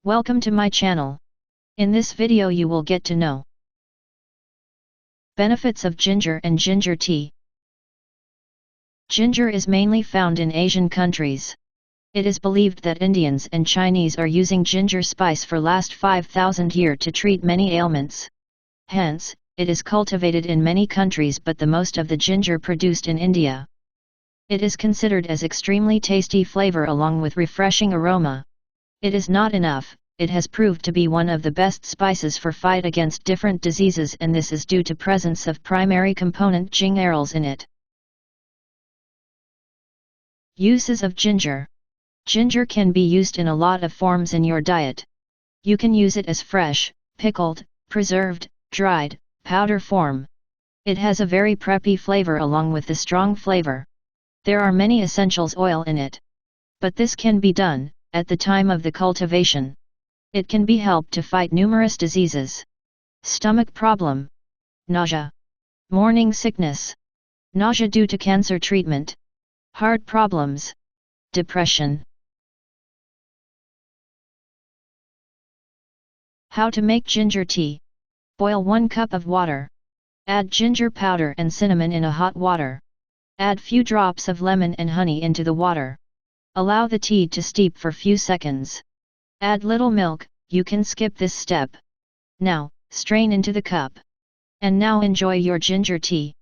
Welcome to my channel. In this video you will get to know benefits of ginger and ginger tea. Ginger is mainly found in Asian countries. It is believed that Indians and Chinese are using ginger spice for last 5,000 years to treat many ailments. Hence, it is cultivated in many countries, but the most of the ginger produced in India. It is considered as extremely tasty flavor along with refreshing aroma. It is not enough, it has proved to be one of the best spices for fight against different diseases, and this is due to presence of primary component gingerols in it. Uses of ginger. Ginger can be used in a lot of forms in your diet. You can use it as fresh, pickled, preserved, dried, powder form. It has a very preppy flavor along with the strong flavor. There are many essentials oil in it. But this can be done at the time of the cultivation. It can be helped to fight numerous diseases. Stomach problem, nausea, morning sickness, nausea due to cancer treatment, heart problems, depression. How to make ginger tea. Boil 1 cup of water. Add ginger powder and cinnamon in a hot water. Add few drops of lemon and honey into the water. Allow the tea to steep for few seconds. Add little milk, you can skip this step. Now, strain into the cup. And now enjoy your ginger tea.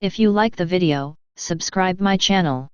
If you like the video, subscribe my channel.